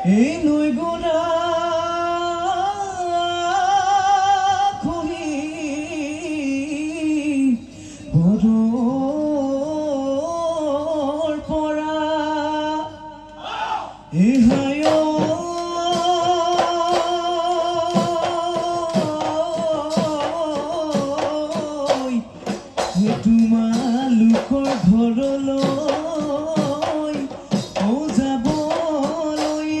এই নৈ গোৰা খহি বৰৰ পৰা এহায় তোমালোকৰ ঘৰলৈ যাবলৈ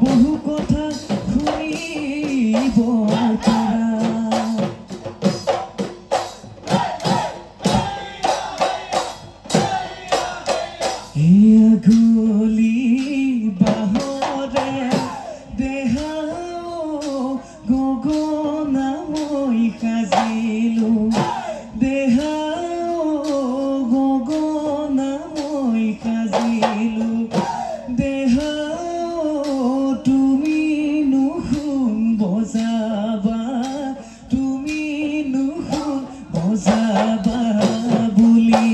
বহু কথা শুনিব পাৰা গলি বাহৰে দেহা গগনাময় সাজিলো দেহা গগনাময় সাজিলো দেহা তুমি নুশুন বজাবা তুমি নুশুন বজাবা বুলি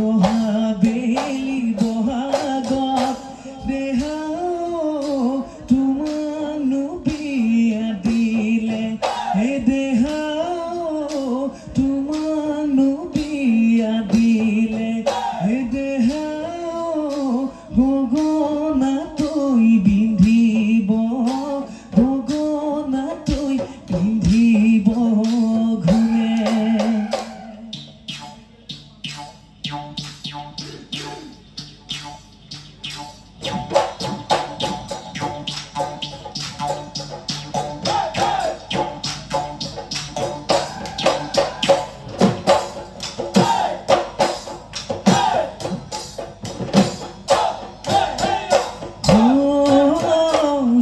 অহা বেলি বহাগত দেহা তোমানো বিয়া দিলে হে দেহা তোমানো বিয়া দিলে হে দেহা গগনা তৈ বিন্ধিব গগনা তৈ পিন্ধিব ঘূৰে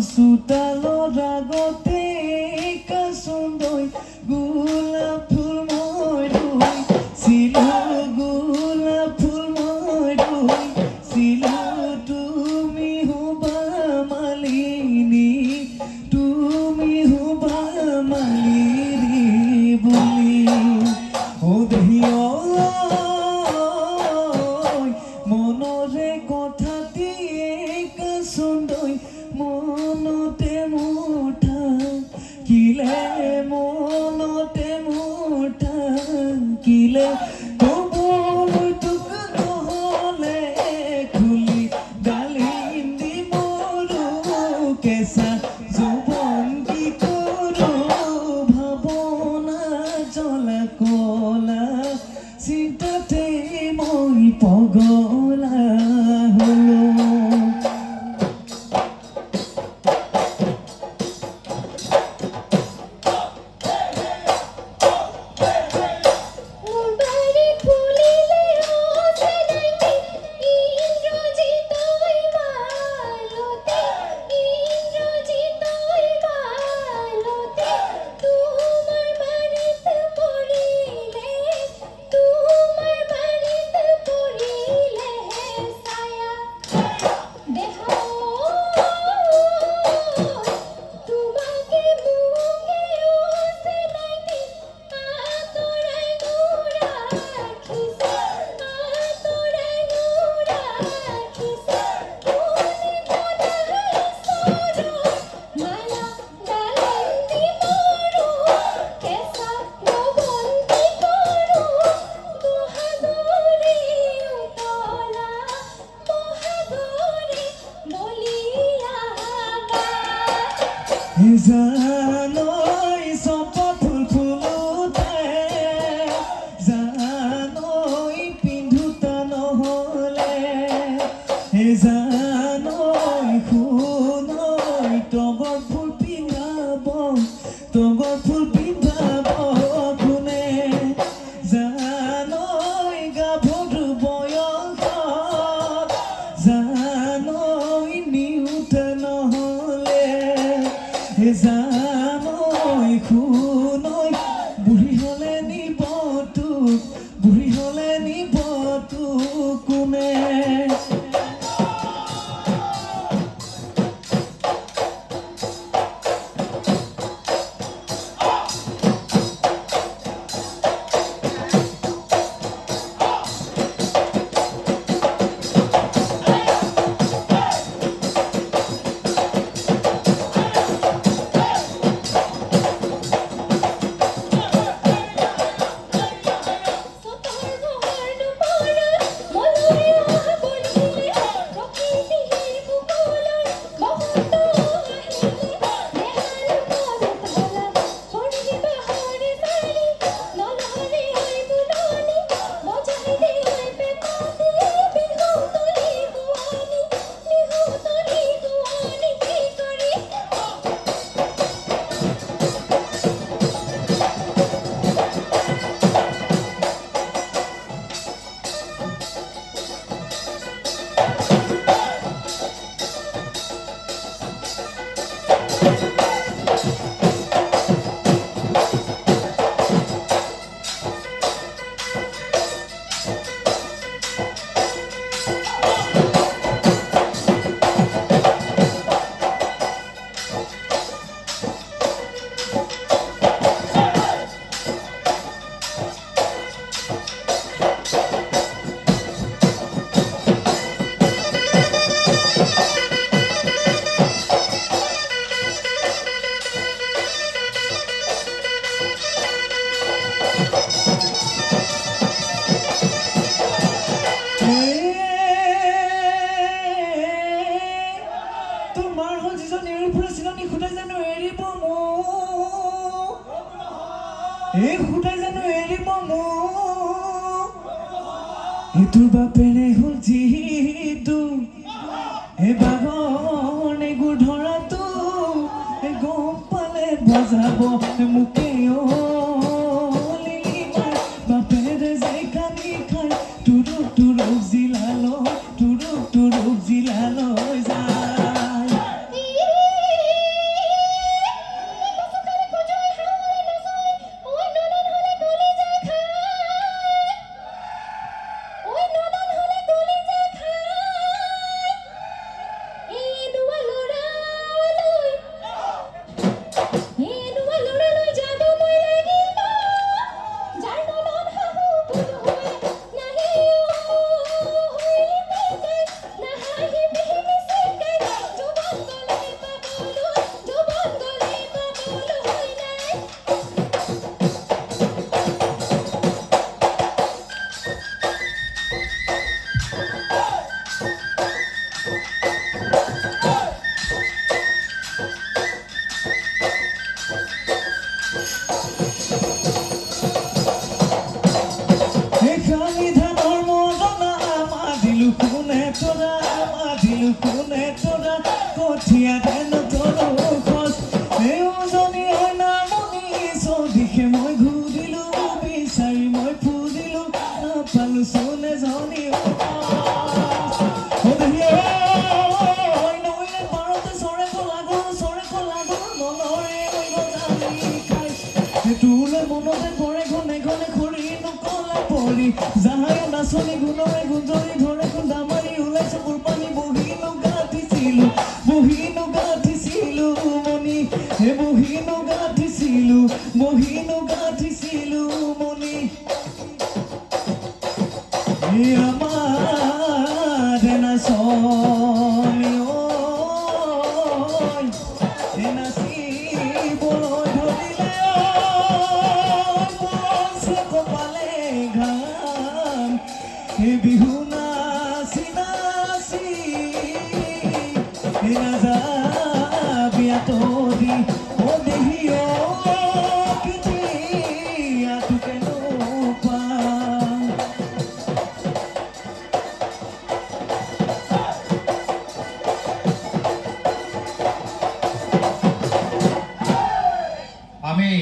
চোতালৰ আগতে কাচন্দৈ গোলাপ ফুল মই ৰুইছিলো গোলাপ ফুল মই ৰুইছিলো তুমি হ'বা মালিনী তুমি হ'বা মালিনী বুলি দেহি মনৰে কথা দিয়ে কাচন্দৈ মনতে মুঠা কিলে মনতে মুঠা কিলে কবলৈ তোক নহলে খুলি ডালিম দি মৰো কেঁচা যৌৱন কি কৰো ভাৱনা জ্বলা কলা চিন্তাতে মই পগলা হলো জানৈ চম্পা ফুল ফুলোতে জানৈ পিন্ধোতা নহলে জানৈ শুনৈ তগৰ ফুল পিন্ধাব তগৰ ফুল পিন্ধাব কোনে জানৈ গাভৰু বয়সত জানৈ নিউতা নহলে তোৰ বাপেৰে হ'ল যিটো বাগনে গুৰ ধৰাটো গম পালে বজাব মোকে লিলিমাই বাপেৰে যে কানি খাই তুৰুক তুৰুক জিলালৈ যায় কঠীয়া ধান তৰো খোজ উজনি হয় নামনি চদিশে মই ঘূৰিলো বিচাৰি মই ফুৰিলো নাপালো চোন এজনী নৈলে পাৰতে চৰে কলাগৰ নলৰে খাই তোলে মনতে পৰে ঘনে ঘনে খৰি নকলা পৰি যাহাই নাচনি গুণৰে গুঞ্জৰি ধৰে খুন্দা মাৰি ওলাইছে মোৰ পানী বহিনো গাঠিছিলো মনি বহিনো গাঠিছিলো মনি আমাৰ নাচনি নাচিবলৈ ধৰিলে বৰঞ্চ কপালে ঘাম বিহু নাচি নাযাবি আঁতৰি দেহি কেতিয়া তোকে পাম আমি